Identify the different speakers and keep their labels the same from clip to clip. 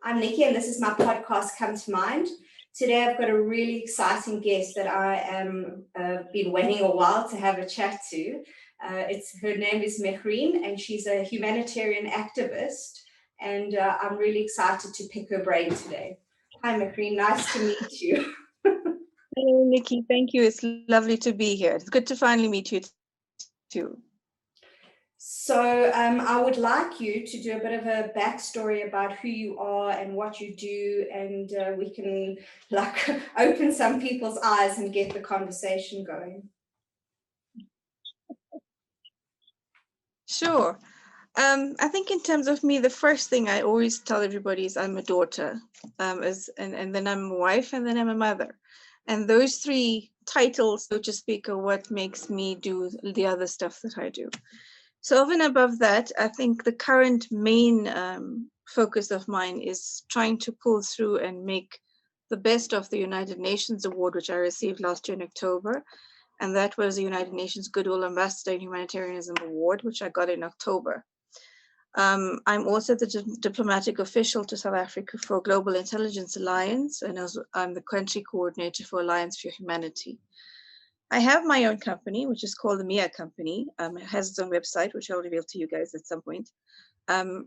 Speaker 1: I'm Nikki, and this is my podcast, Come to Mind. Today, I've got a really exciting guest that I am been waiting a while to have a chat to. Her name is Mehreen, and she's a humanitarian activist, and I'm really excited to pick her brain today. Hi, Mehreen. Nice to meet you.
Speaker 2: Hello, Nikki. Thank you. It's lovely to be here. It's good to finally meet you too.
Speaker 1: So I would like you to do a bit of a backstory about who you are and what you do, and we can open some people's eyes and get the conversation going.
Speaker 2: Sure. I think in terms of me, the first thing I always tell everybody is I'm a daughter, and then I'm a wife, and then I'm a mother. And those three titles, so to speak, are what makes me do the other stuff that I do. So over and above that, I think the current main focus of mine is trying to pull through and make the best of the United Nations Award, which I received last year in October. And that was the United Nations Goodwill Ambassador in Humanitarianism Award, which I got in October. I'm also the diplomatic official to South Africa for Global Intelligence Alliance, and I'm the country coordinator for Alliance for Humanity. I have my own company, which is called the Mehreen Company. It has its own website, which I'll reveal to you guys at some point. And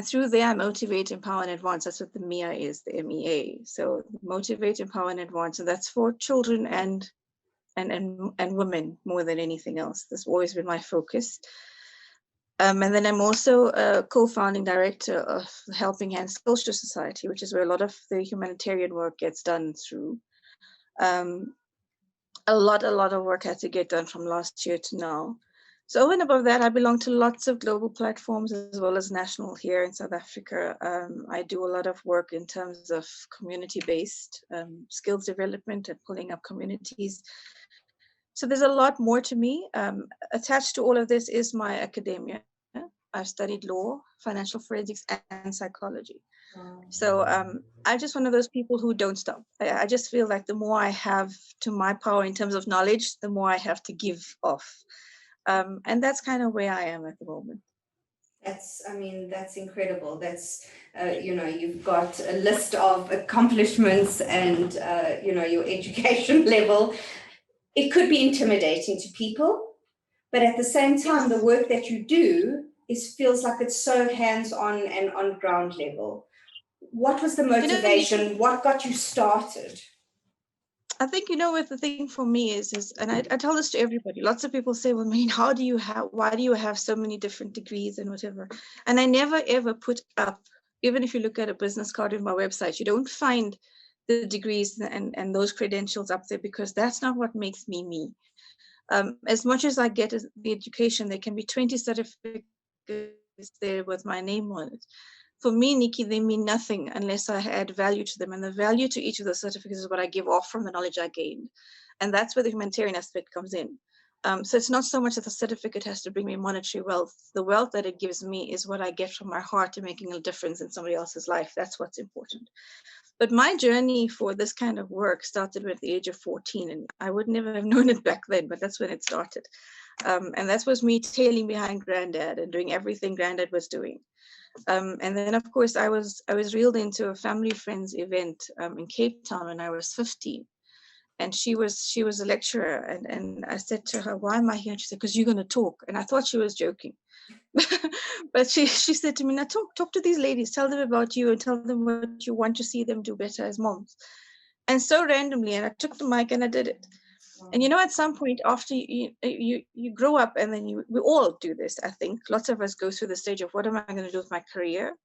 Speaker 2: through there, I motivate, empower, and advance. That's what the Mehreen is, the MEA. So motivate, empower, and advance. And that's for children and women more than anything else. That's always been my focus. And then I'm also a co-founding director of Helping Hands Social Society, which is where a lot of the humanitarian work gets done through. A lot of work had to get done from last year to now. So over and above that, I belong to lots of global platforms as well as national here in South Africa. I do a lot of work in terms of community-based skills development and pulling up communities. So there's a lot more to me. Attached to all of this is my academia. I've studied law, financial forensics, and psychology. So I'm just one of those people who don't stop. I just feel like the more I have to my power in terms of knowledge, the more I have to give off. And that's kind of where I am at the moment.
Speaker 1: That's incredible. That's, you've got a list of accomplishments and, your education level. It could be intimidating to people, but at the same time, the work that you do feels like it's so hands-on and on ground level. What was the motivation? What got you started?
Speaker 2: I think, what the thing for me is and I tell this to everybody. Lots of people say, well, Mehreen, why do you have so many different degrees and whatever? And I never, ever put up, even if you look at a business card on my website, you don't find the degrees and those credentials up there, because that's not what makes me me. As much as I get the education, there can be 20 certificates there with my name on it. For me, Nikki, they mean nothing unless I add value to them. And the value to each of those certificates is what I give off from the knowledge I gained. And that's where the humanitarian aspect comes in. So it's not so much that the certificate has to bring me monetary wealth. The wealth that it gives me is what I get from my heart and making a difference in somebody else's life. That's what's important. But my journey for this kind of work started at the age of 14. And I would never have known it back then, but that's when it started. And that was me tailing behind Granddad and doing everything Granddad was doing. And then, of course, I was reeled into a family friends event in Cape Town when I was 15. And she was a lecturer. And I said to her, why am I here? And she said, because you're going to talk. And I thought she was joking. But she said to me, now talk to these ladies, tell them about you and tell them what you want to see them do better as moms. And so randomly, and I took the mic and I did it. And at some point after you grow up, and then we all do this, I think. Lots of us go through the stage of, what am I going to do with my career?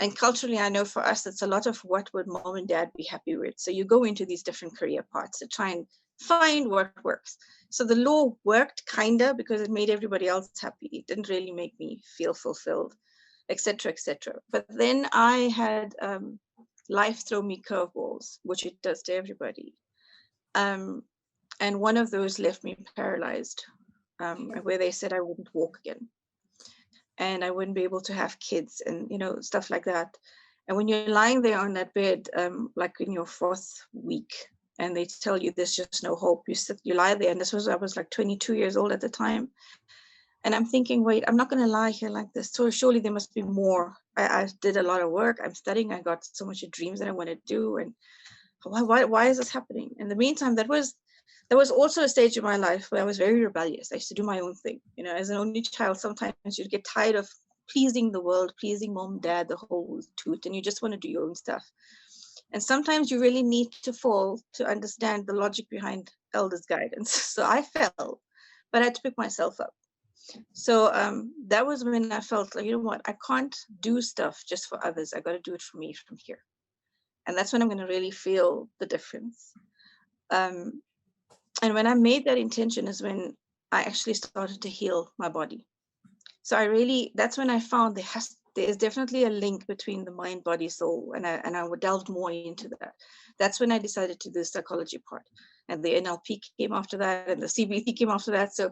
Speaker 2: And culturally, I know for us, it's a lot of what would mom and dad be happy with. So you go into these different career paths to try and find what works. So the law worked kinda because it made everybody else happy. It didn't really make me feel fulfilled, etc., etc. But then I had life throw me curveballs, which it does to everybody. And one of those left me paralyzed, where they said I wouldn't walk again. And I wouldn't be able to have kids and, stuff like that. And when you're lying there on that bed, like in your 4th week, and they tell you there's just no hope, you lie there. And I was like 22 years old at the time. And I'm thinking, wait, I'm not going to lie here like this. So surely there must be more. I did a lot of work. I'm studying. I got so much dreams that I want to do. And why is this happening? In the meantime, there was also a stage in my life where I was very rebellious. I used to do my own thing. You know, as an only child, sometimes you'd get tired of pleasing the world, pleasing mom, dad, the whole toot, and you just want to do your own stuff. And sometimes you really need to fall to understand the logic behind elders' guidance. So I fell, but I had to pick myself up. So that was when I felt like, you know what, I can't do stuff just for others. I got to do it for me from here. And that's when I'm going to really feel the difference. And when I made that intention is when I actually started to heal my body. So that's when I found there's definitely a link between the mind, body, soul, and I delved more into that. That's when I decided to do the psychology part, and the NLP came after that, and the CBT came after that. So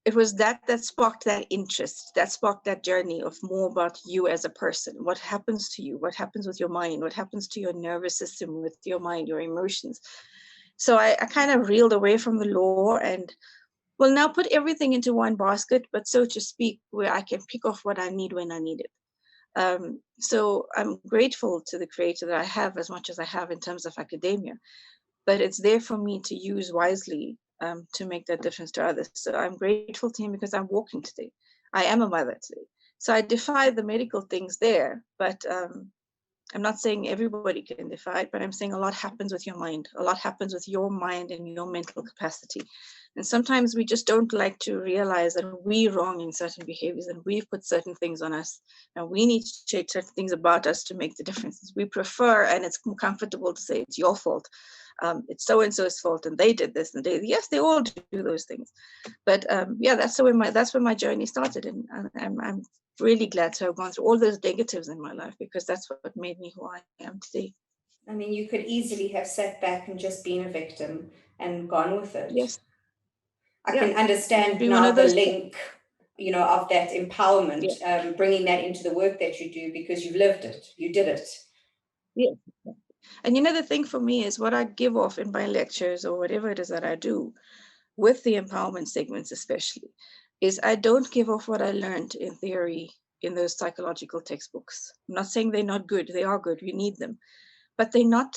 Speaker 2: it was that sparked that interest, that sparked that journey of more about you as a person. What happens to you? What happens with your mind? What happens to your nervous system, with your mind, your emotions? So I kind of reeled away from the law and will now put everything into one basket, but so to speak, where I can pick off what I need when I need it. So I'm grateful to the creator that I have as much as I have in terms of academia, but it's there for me to use wisely to make that difference to others. So I'm grateful to him because I'm walking today. I am a mother today. So I defy the medical things there, but I'm not saying everybody can defy it, but I'm saying a lot happens with your mind. A lot happens with your mind and your mental capacity. And sometimes we just don't like to realize that we're wrong in certain behaviors and we've put certain things on us. And we need to change certain things about us to make the difference. We prefer, and it's comfortable to say it's your fault. It's so-and-so's fault and they did this and yes, they all do those things. But yeah, that's when my journey started. And I'm really glad to have gone through all those negatives in my life, because that's what made me who I am today.
Speaker 1: I mean, you could easily have sat back and just been a victim and gone with it.
Speaker 2: Yes.
Speaker 1: I can understand
Speaker 2: one
Speaker 1: now
Speaker 2: of
Speaker 1: the
Speaker 2: those
Speaker 1: link, you know, of that empowerment,
Speaker 2: yeah.
Speaker 1: Bringing that into the work that you do because you've lived it, you did it.
Speaker 2: Yeah. And you know, the thing for me is what I give off in my lectures or whatever it is that I do with the empowerment segments, especially, is I don't give off what I learned in theory in those psychological textbooks. I'm not saying they're not good. They are good. We need them. But they're not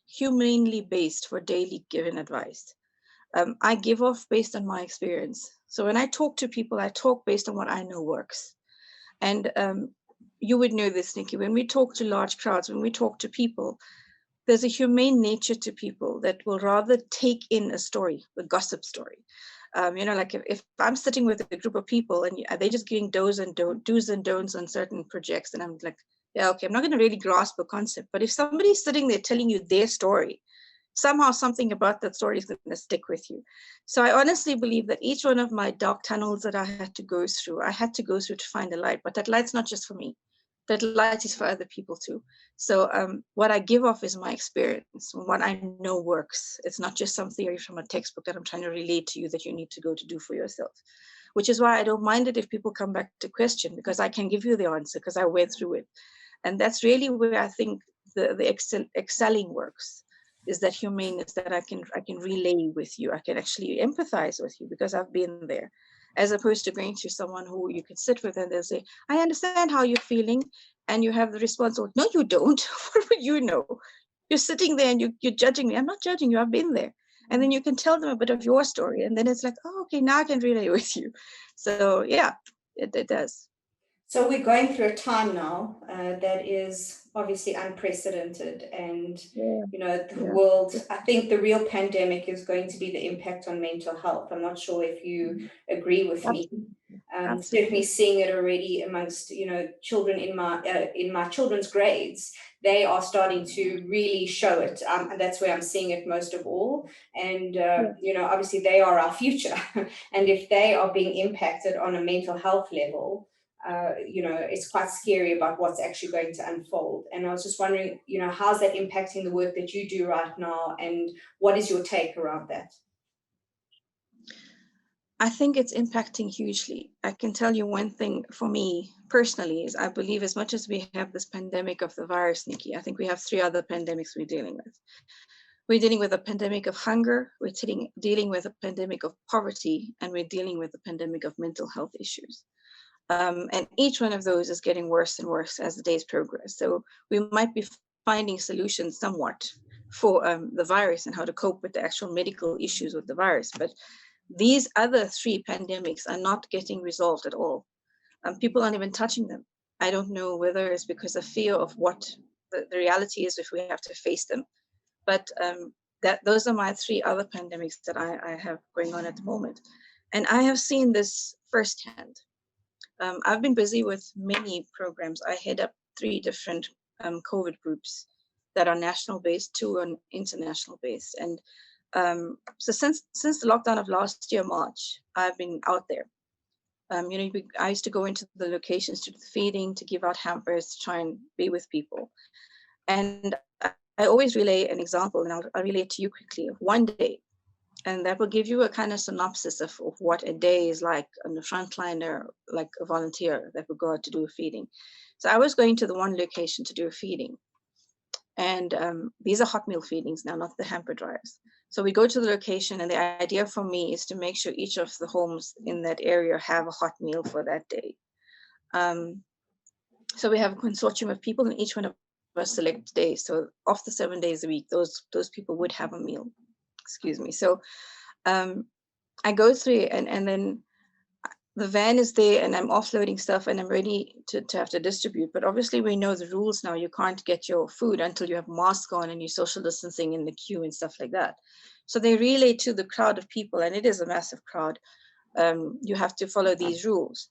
Speaker 2: humanely based for daily given advice. I give off based on my experience. So when I talk to people, I talk based on what I know works. And you would know this, Nikki, when we talk to large crowds, when we talk to people, there's a humane nature to people that will rather take in a story, a gossip story. You know, like if I'm sitting with a group of people and they're just giving do's and don'ts on certain projects, and I'm like, yeah, okay, I'm not going to really grasp a concept. But if somebody's sitting there telling you their story, somehow something about that story is going to stick with you. So I honestly believe that each one of my dark tunnels that I had to go through to find a light. But that light's not just for me. That light is for other people too. So what I give off is my experience, what I know works. It's not just some theory from a textbook that I'm trying to relate to you that you need to go to do for yourself, which is why I don't mind it if people come back to question, because I can give you the answer because I went through it. And that's really where I think the excelling works, is that humaneness that I can relay with you. I can actually empathize with you because I've been there, as opposed to going to someone who you can sit with and they'll say, I understand how you're feeling. And you have the response, oh, no, you don't. What would you know? You're sitting there and you're judging me. I'm not judging you. I've been there. And then you can tell them a bit of your story. And then it's like, oh, okay, now I can relay with you. So yeah, it does.
Speaker 1: So we're going through a time now that is obviously unprecedented, and you know, the world, I think the real pandemic is going to be the impact on mental health. I'm not sure if you agree with me. Certainly seeing it already amongst, you know, children in my children's grades. They are starting to really show it, and that's where I'm seeing it most of all. And you know, obviously they are our future, and if they are being impacted on a mental health level, you know, it's quite scary about what's actually going to unfold. And I was just wondering, you know, how's that impacting the work that you do right now, and what is your take around that?
Speaker 2: I think it's impacting hugely. I can tell you one thing for me personally is I believe as much as we have this pandemic of the virus, Nikki, I think we have 3 other pandemics we're dealing with. We're dealing with a pandemic of hunger, we're dealing with a pandemic of poverty, and we're dealing with a pandemic of mental health issues. And each one of those is getting worse and worse as the days progress. So we might be finding solutions somewhat for the virus and how to cope with the actual medical issues with the virus. But these other three pandemics are not getting resolved at all. People aren't even touching them. I don't know whether it's because of fear of what the reality is if we have to face them. But those are my three other pandemics that I have going on at the moment. And I have seen this firsthand. I've been busy with many programs. I head up 3 different COVID groups that are national based, 2 are international based. And so since the lockdown of last year, March, I've been out there. I used to go into the locations to do the feeding, to give out hampers, to try and be with people. And I always relay an example, and I'll relay it to you quickly, of one day. And that will give you a kind of synopsis of what a day is like on the frontliner, like a volunteer that would go out to do a feeding. So I was going to the one location to do a feeding. And these are hot meal feedings now, not the hamper drives. So we go to the location, and the idea for me is to make sure each of the homes in that area have a hot meal for that day. So we have a consortium of people, and each one of us select days. So of the 7 days a week, those people would have a meal. Excuse me. So I go through it, and then the van is there, and I'm offloading stuff, and I'm ready to have to distribute. But obviously we know the rules now. You can't get your food until you have a mask on and you're social distancing in the queue and stuff like that. So they relay to the crowd of people, and it is a massive crowd. You have to follow these rules.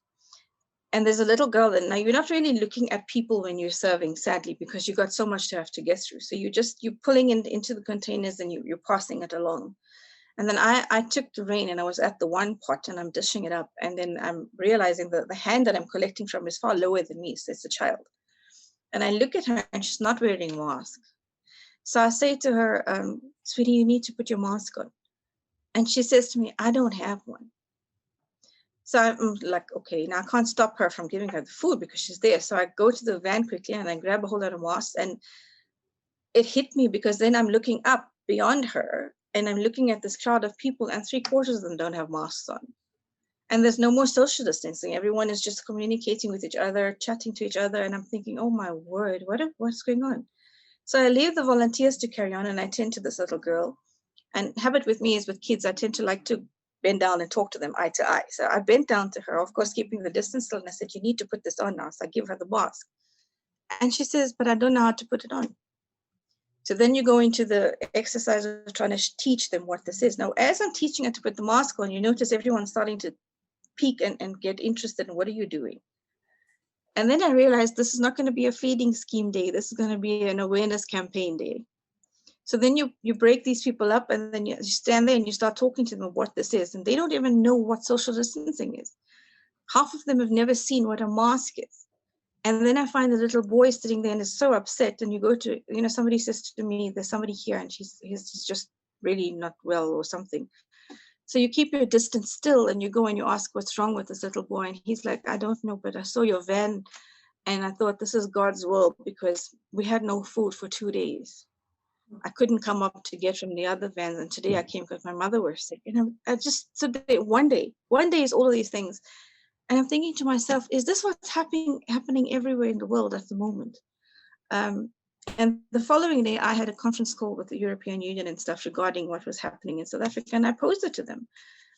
Speaker 2: And there's a little girl, and now you're not really looking at people when you're serving, sadly, because you got so much to have to get through. So you're pulling into the containers, and you're passing it along. And then I took the rein, and I was at the one pot, and I'm dishing it up. And then I'm realizing that the hand that I'm collecting from is far lower than me. So it's a child. And I look at her, and she's not wearing a mask. So I say to her, sweetie, you need to put your mask on. And she says to me, I don't have one. So I'm like, okay, now I can't stop her from giving her the food because she's there. So I go to the van quickly, and I grab a whole lot of masks, and it hit me because then I'm looking up beyond her, and I'm looking at this crowd of people, and 3/4 of them don't have masks on. And there's no more social distancing. Everyone is just communicating with each other, chatting to each other. And I'm thinking, oh my word, what's going on? So I leave the volunteers to carry on, and I tend to this little girl. And habit with me is with kids, I tend to like to bend down and talk to them eye to eye. So I bent down to her, of course, keeping the distance still. And I said, you need to put this on now. So I give her the mask. And she says, but I don't know how to put it on. So then you go into the exercise of trying to teach them what this is. Now, as I'm teaching her to put the mask on, you notice everyone's starting to peek and get interested in what are you doing? And then I realized this is not going to be a feeding scheme day. This is going to be an awareness campaign day. So then you break these people up, and then you stand there and you start talking to them what this is. And they don't even know what social distancing is. Half of them have never seen what a mask is. And then I find the little boy sitting there and is so upset. And you go to, somebody says to me, there's somebody here, and he's just really not well or something. So you keep your distance still, and you go and you ask what's wrong with this little boy. And he's like, I don't know, but I saw your van, and I thought this is God's will, because we had no food for 2 days. I couldn't come up to get from the other vans, and today I came because my mother was sick. And I just so one day is all of these things. And I'm thinking to myself, is this what's happening everywhere in the world at the moment? And the following day, I had a conference call with the European Union and stuff regarding what was happening in South Africa. And I posed it to them.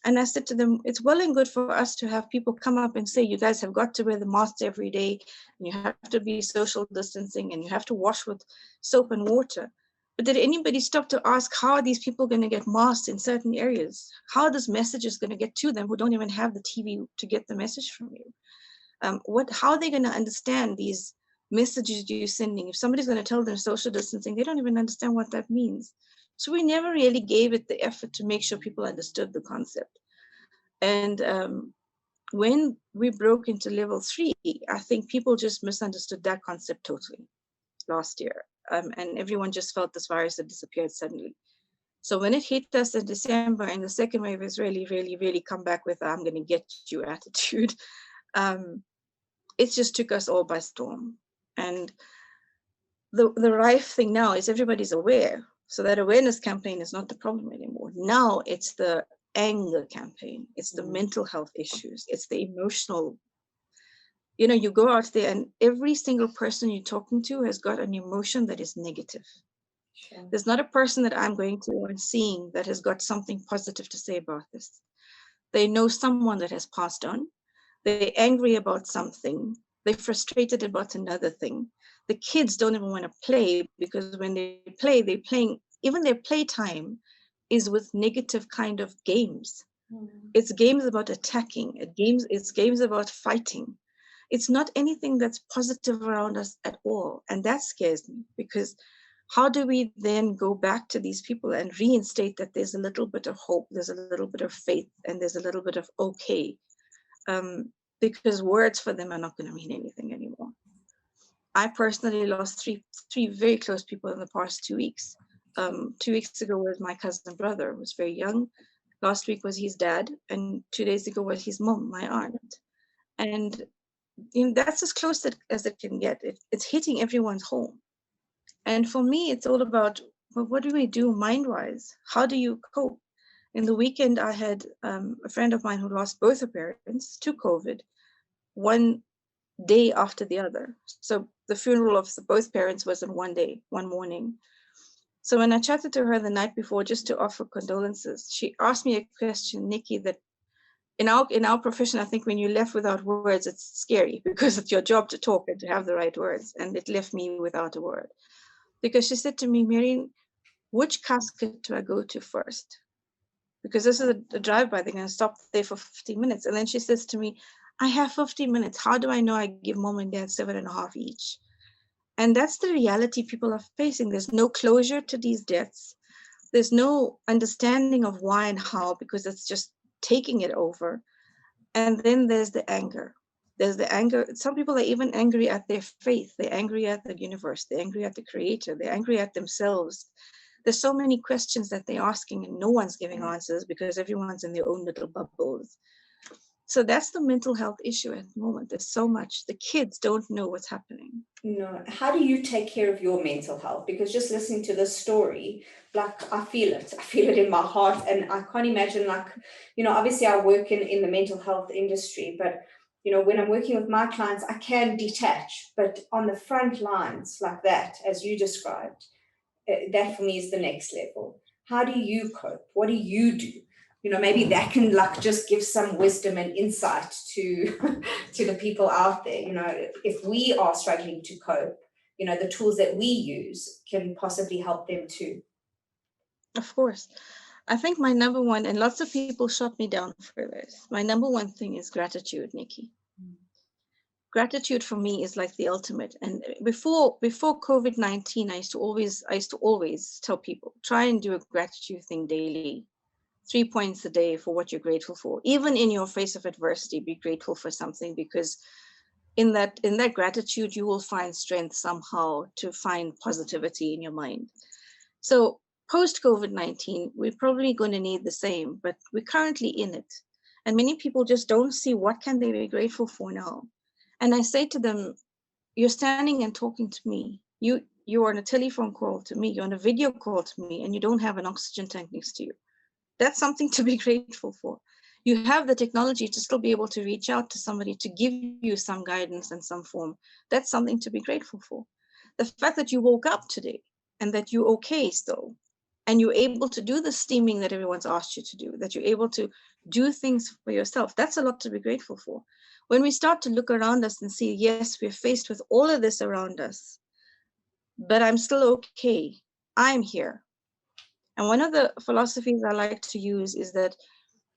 Speaker 2: And I said to them, it's well and good for us to have people come up and say, you guys have got to wear the masks every day, and you have to be social distancing, and you have to wash with soap and water. But did anybody stop to ask, how are these people going to get masks in certain areas? How are these messages going to get to them who don't even have the TV to get the message from you? How are they going to understand these messages you're sending? If somebody's going to tell them social distancing, they don't even understand what that means. So we never really gave it the effort to make sure people understood the concept. And when we broke into level 3, I think people just misunderstood that concept totally last year. And everyone just felt this virus had disappeared suddenly. So when it hit us in December, and the second wave is really, really, really come back with I'm going to get you attitude, it just took us all by storm. And the rife thing now is everybody's aware. So that awareness campaign is not the problem anymore. Now it's the anger campaign. It's the mental health issues. It's the emotional. You know, you go out there and every single person you're talking to has got an emotion that is negative.
Speaker 1: Sure.
Speaker 2: There's not a person that I'm going to and seeing that has got something positive to say about this. They know someone that has passed on. They're angry about something. They're frustrated about another thing. The kids don't even want to play because when they play, they're playing, even their playtime is with negative kind of games. It's games about attacking. It's games about fighting. It's not anything that's positive around us at all. And that scares me, because how do we then go back to these people and reinstate that there's a little bit of hope, there's a little bit of faith, and there's a little bit of okay? Because words for them are not going to mean anything anymore. I personally lost three very close people in the past 2 weeks. 2 weeks ago was my cousin brother, who was very young. Last week was his dad, and 2 days ago was his mom, my aunt. And you know, that's as close as it can get. It's hitting everyone's home. And for me, it's all about, well, what do we do mind-wise? How do you cope? In the weekend, I had a friend of mine who lost both her parents to COVID, one day after the other. So the funeral of both parents was in one day, one morning. So when I chatted to her the night before just to offer condolences, she asked me a question, Nikki, that in our profession, I think when you're left without words, it's scary because it's your job to talk and to have the right words. And it left me without a word. Because she said to me, Mehreen, which casket do I go to first? Because this is a drive-by, they're going to stop there for 15 minutes. And then she says to me, I have 15 minutes. How do I know I give mom and dad 7.5 each? And that's the reality people are facing. There's no closure to these deaths. There's no understanding of why and how, because it's just taking it over. And then there's the anger. There's the anger. Some people are even angry at their faith. They're angry at the universe. They're angry at the creator. They're angry at themselves. There's so many questions that they're asking and no one's giving answers because everyone's in their own little bubbles. So that's the mental health issue at the moment. There's so much. The kids don't know what's happening.
Speaker 1: No, how do you take care of your mental health? Because just listening to this story, like I feel it in my heart, and I can't imagine, like, you know, obviously I work in the mental health industry, but you know, when I'm working with my clients, I can detach, but on the front lines like that, as you described, that for me is the next level. How do you cope? What do you do? You know, maybe that can like just give some wisdom and insight to to the people out there. You know, if we are struggling to cope, you know, the tools that we use can possibly help them too.
Speaker 2: Of course. I think my number one, and lots of people shut me down for this, my number one thing is gratitude, Nikki. Gratitude for me is like the ultimate. And before COVID-19, I used to always tell people, try and do a gratitude thing daily. 3 points a day for what you're grateful for. Even in your face of adversity, be grateful for something, because in that gratitude, you will find strength somehow to find positivity in your mind. So post COVID-19, we're probably going to need the same, but we're currently in it. And many people just don't see what can they be grateful for now. And I say to them, you're standing and talking to me. You're on a telephone call to me. You're on a video call to me, and you don't have an oxygen tank next to you. That's something to be grateful for. You have the technology to still be able to reach out to somebody to give you some guidance in some form. That's something to be grateful for. The fact that you woke up today and that you're okay still, and you're able to do the steaming that everyone's asked you to do, that you're able to do things for yourself, that's a lot to be grateful for. When we start to look around us and see, yes, we're faced with all of this around us, but I'm still okay. I'm here. And one of the philosophies I like to use is that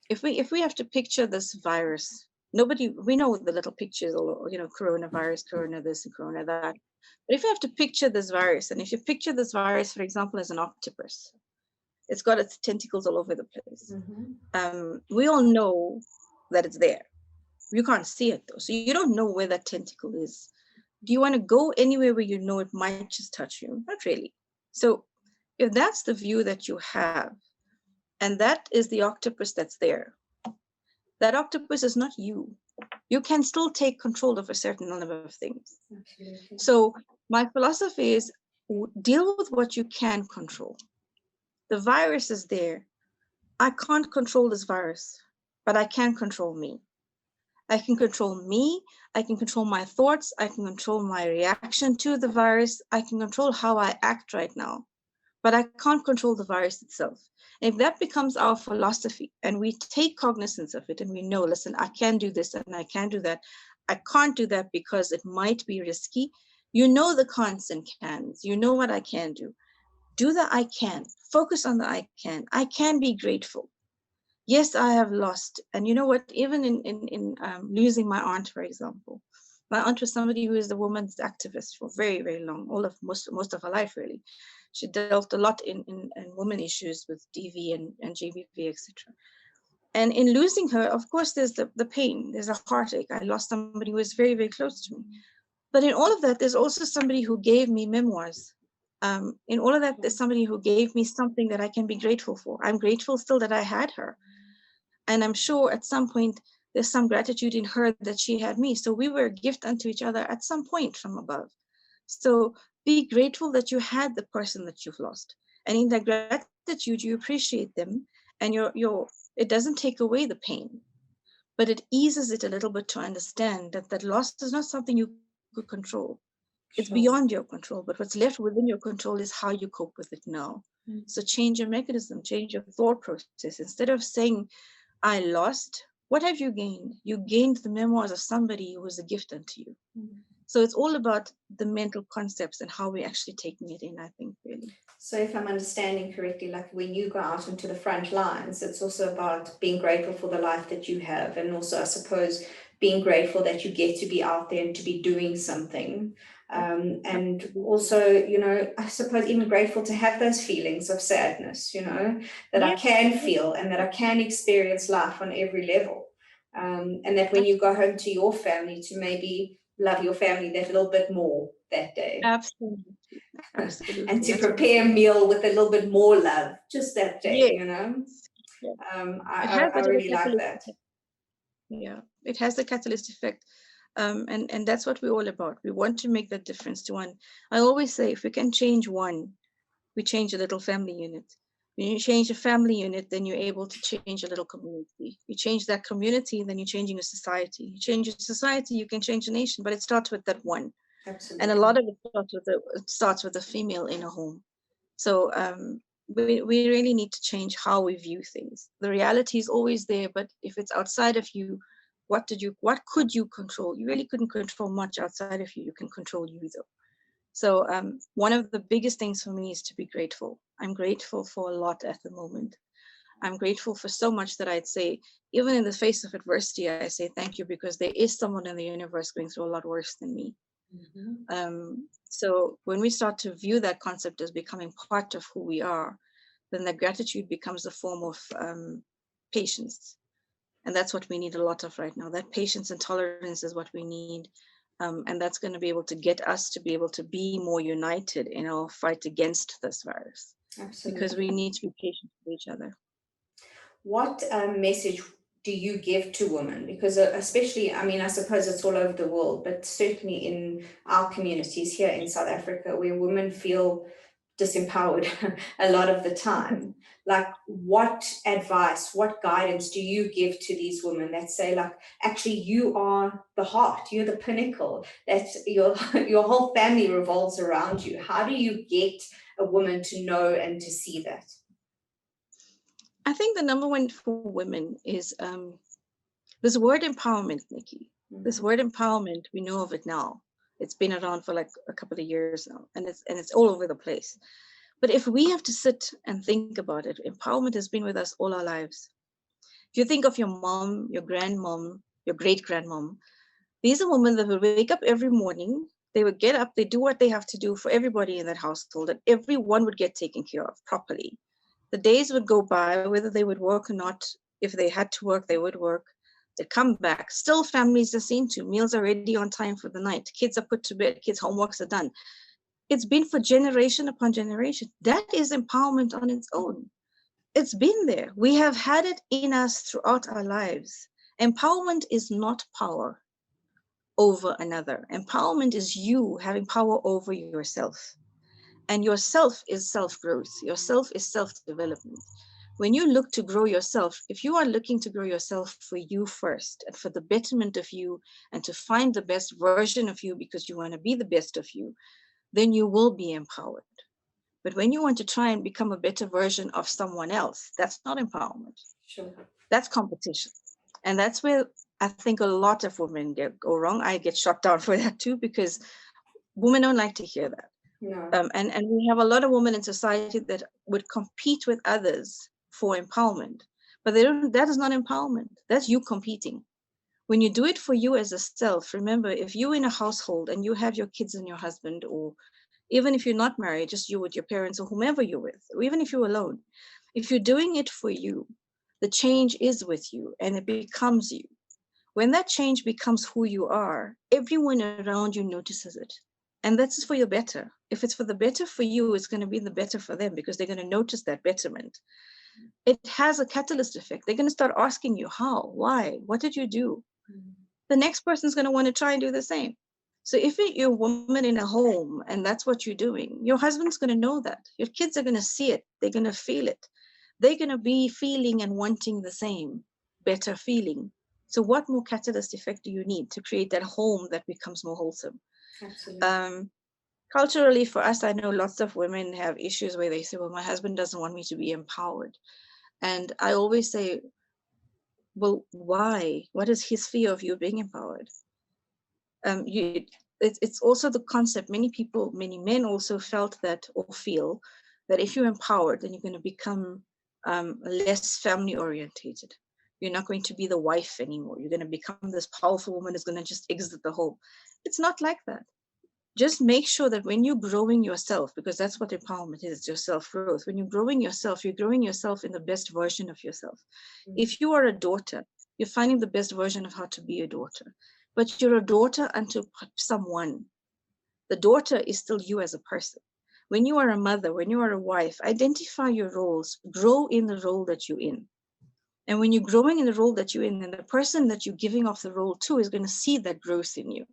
Speaker 2: if we have to picture this virus, we know the little pictures, you know, coronavirus, corona this and corona that. But if you have to picture this virus, and if you picture this virus, for example, as an octopus, it's got its tentacles all over the place. We all know that it's there. You can't see it though. So you don't know where that tentacle is. Do you want to go anywhere where you know it might just touch you? Not really. So if that's the view that you have, and that is the octopus that's there, that octopus is not you. You can still take control of a certain number of things. Absolutely. So my philosophy is deal with what you can control. The virus is there. I can't control this virus, but I can control me. I can control me. I can control my thoughts. I can control my reaction to the virus. I can control how I act right now, but I can't control the virus itself. And if that becomes our philosophy and we take cognizance of it and we know, listen, I can do this and I can do that. I can't do that because it might be risky. You know the cons and cans. You know what I can do. Do the I can. Focus on the I can. I can be grateful. Yes, I have lost. And you know what, even in losing my aunt, for example, my aunt was somebody who is a woman's activist for very, very long, most of her life, really. She dealt a lot in women issues with DV and GBV, etc. And in losing her, of course, there's the pain, there's a heartache. I lost somebody who was very, very close to me. But in all of that, there's also somebody who gave me memoirs. In all of that, there's somebody who gave me something that I can be grateful for. I'm grateful still that I had her. And I'm sure at some point, there's some gratitude in her that she had me. So we were a gift unto each other at some point from above. So be grateful that you had the person that you've lost. And in that gratitude, you appreciate them. And it doesn't take away the pain, but it eases it a little bit to understand that that loss is not something you could control. It's beyond your control, but what's left within your control is how you cope with it now. So change your mechanism, change your thought process. Instead of saying, I lost, what have you gained? You gained the memoirs of somebody who was a gift unto you. So it's all about the mental concepts and how we're actually taking it in, I think, really.
Speaker 1: So if I'm understanding correctly, like when you go out into the front lines, it's also about being grateful for the life that you have, and also, I suppose, being grateful that you get to be out there and to be doing something. And also, you know, I suppose even grateful to have those feelings of sadness, you know, that I can feel and that I can experience life on every level. And that when you go home to your family, to maybe love your family that little bit more that day.
Speaker 2: Absolutely. Absolutely.
Speaker 1: And to prepare a meal with a little bit more love just that day, you know. I really like that.
Speaker 2: Yeah, it has the catalyst effect. And that's what we're all about. We want to make that difference to one. I always say, if we can change one, we change a little family unit. When you change a family unit, then you're able to change a little community. You change that community, then you're changing a society. You change a society, you can change a nation, but it starts with that one.
Speaker 1: Absolutely.
Speaker 2: And a lot of it starts with a female in a home. So we really need to change how we view things. The reality is always there, but if it's outside of you, what could you control? You really couldn't control much outside of you. You can control you though. So one of the biggest things for me is to be grateful. I'm grateful for a lot at the moment. I'm grateful for so much that I'd say, even in the face of adversity, I say thank you, because there is someone in the universe going through a lot worse than me. So when we start to view that concept as becoming part of who we are, then that gratitude becomes a form of patience. And that's what we need a lot of right now. That patience and tolerance is what we need. And that's going to be able to get us to be able to be more united in our fight against this virus. Absolutely. Because we need to be patient with each other.
Speaker 1: What message do you give to women? Because especially, I mean, I suppose it's all over the world, but certainly in our communities here in South Africa, where women feel disempowered a lot of the time, like what advice, what guidance do you give to these women that say, like, actually you are the heart, you're the pinnacle, that your whole family revolves around you? How do you get a woman to know and to see that?
Speaker 2: I think the number one for women is this word empowerment, Nikki. This word empowerment, we know of it now. It's been around for like a couple of years now, and it's all over the place. But if we have to sit and think about it, empowerment has been with us all our lives. If you think of your mom, your grandmom, your great-grandmom, these are women that would wake up every morning, they would get up, they do what they have to do for everybody in that household, and everyone would get taken care of properly. The days would go by, whether they would work or not. If they had to work, they would work. They'd come back. Still, families are seen to. Meals are ready on time for the night. Kids are put to bed. Kids' homeworks are done. It's been for generation upon generation. That is empowerment on its own. It's been there. We have had it in us throughout our lives. Empowerment is not power over another. Empowerment is you having power over yourself. And yourself is self-growth. Yourself is self-development. When you look to grow yourself, if you are looking to grow yourself for you first and for the betterment of you and to find the best version of you because you want to be the best of you, then you will be empowered. But when you want to try and become a better version of someone else, that's not empowerment.
Speaker 1: Sure.
Speaker 2: That's competition. And that's where I think a lot of women go wrong. I get shot down for that too, because women don't like to hear that.
Speaker 1: No.
Speaker 2: And we have a lot of women in society that would compete with others for empowerment, but they don't. That is not empowerment. That's you competing. When you do it for you as a self, remember, if you're in a household and you have your kids and your husband, or even if you're not married, just you with your parents or whomever you're with, or even if you're alone, if you're doing it for you, the change is with you and it becomes you. When that change becomes who you are, everyone around you notices it. And that's for your better. If it's for the better for you, it's going to be the better for them because they're going to notice that betterment. It has a catalyst effect. They're going to start asking you how, why, what did you do? The next person's going to want to try and do the same. So if you're a woman in a home and that's what you're doing, your husband's going to know that. Your kids are going to see it. They're going to feel it. They're going to be feeling and wanting the same, better feeling. So what more catalyst effect do you need to create that home that becomes more wholesome?
Speaker 1: Absolutely.
Speaker 2: Culturally, for us, I know lots of women have issues where they say, well, my husband doesn't want me to be empowered. And I always say, well, why? What is his fear of you being empowered? It's also the concept. Many people, many men also felt that or feel that if you're empowered, then you're going to become less family orientated. You're not going to be the wife anymore. You're going to become this powerful woman who's going to just exit the home. It's not like that. Just make sure that when you're growing yourself, because that's what empowerment is, your self-growth. When you're growing yourself in the best version of yourself. If you are a daughter, you're finding the best version of how to be a daughter. But you're a daughter unto someone. The daughter is still you as a person. When you are a mother, when you are a wife, identify your roles, grow in the role that you're in. And when you're growing in the role that you're in, then the person that you're giving off the role to is going to see that growth in you.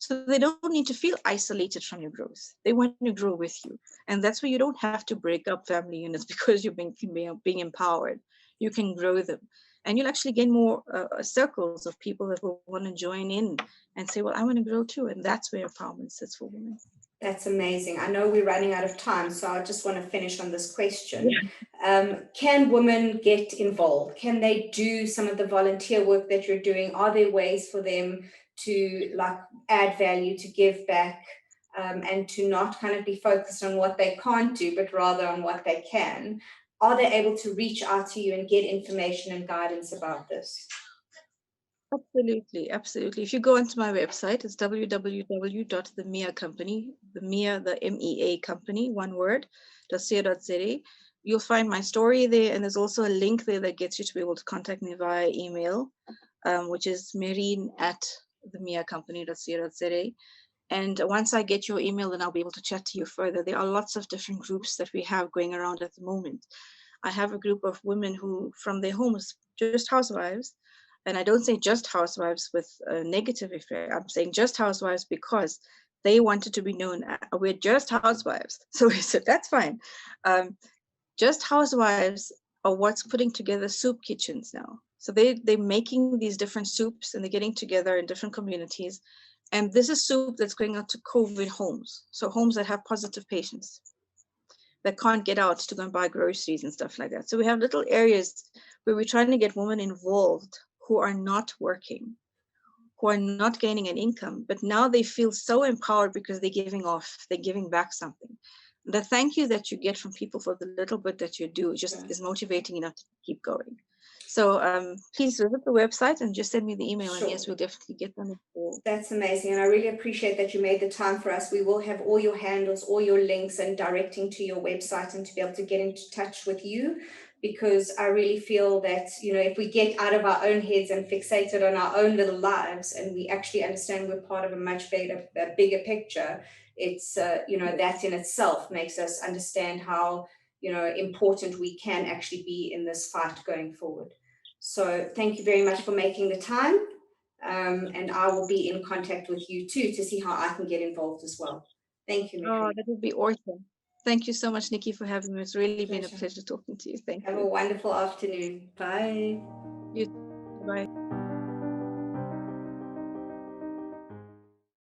Speaker 2: So they don't need to feel isolated from your growth. They want to grow with you. And that's where you don't have to break up family units because you're being empowered. You can grow them. And you'll actually gain more circles of people that will want to join in and say, well, I want to grow too. And that's where empowerment sits for women.
Speaker 1: That's amazing. I know we're running out of time, so I just want to finish on this question. Can women get involved? Can they do some of the volunteer work that you're doing? Are there ways for them to like add value, to give back, and to not kind of be focused on what they can't do, but rather on what they can? Are they able to reach out to you and get information and guidance about this?
Speaker 2: Absolutely, absolutely. If you go onto my website, it's www.themea company, the MEA company, one word, .co.za. You'll find my story there, and there's also a link there that gets you to be able to contact me via email, which is Mehreen@themeacompany.co.za. And once I get your email, then I'll be able to chat to you further. There are lots of different groups that we have going around at the moment. I have a group of women who, from their homes, just housewives, and I don't say just housewives with a negative effect. I'm saying just housewives because they wanted to be known. We're just housewives. So we said, that's fine. Just housewives are what's putting together soup kitchens now. So they're making these different soups and they're getting together in different communities. And this is soup that's going out to COVID homes. So homes that have positive patients that can't get out to go and buy groceries and stuff like that. So we have little areas where we're trying to get women involved who are not working, who are not gaining an income, but now they feel so empowered because they're giving back something. The thank you that you get from people for the little bit that you do just is motivating enough to keep going. So please visit the website and just send me the email.
Speaker 1: Sure.
Speaker 2: And yes, we'll definitely get them involved.
Speaker 1: That's amazing. And I really appreciate that you made the time for us. We will have all your handles, all your links and directing to your website and to be able to get into touch with you, because I really feel that, you know, if we get out of our own heads and fixated on our own little lives and we actually understand we're part of a much bigger picture, it's, you know, that in itself makes us understand how, you know, important we can actually be in this fight going forward. So thank you very much for making the time. And I will be in contact with you too to see how I can get involved as well. Thank you, Mehreen.
Speaker 2: Oh, that would be awesome. Thank you so much, Nikki, for having me. It's really been a
Speaker 1: Pleasure.
Speaker 2: pleasure talking to you. Thank
Speaker 1: Have a
Speaker 2: you.
Speaker 1: wonderful afternoon. Bye.
Speaker 2: You. Bye.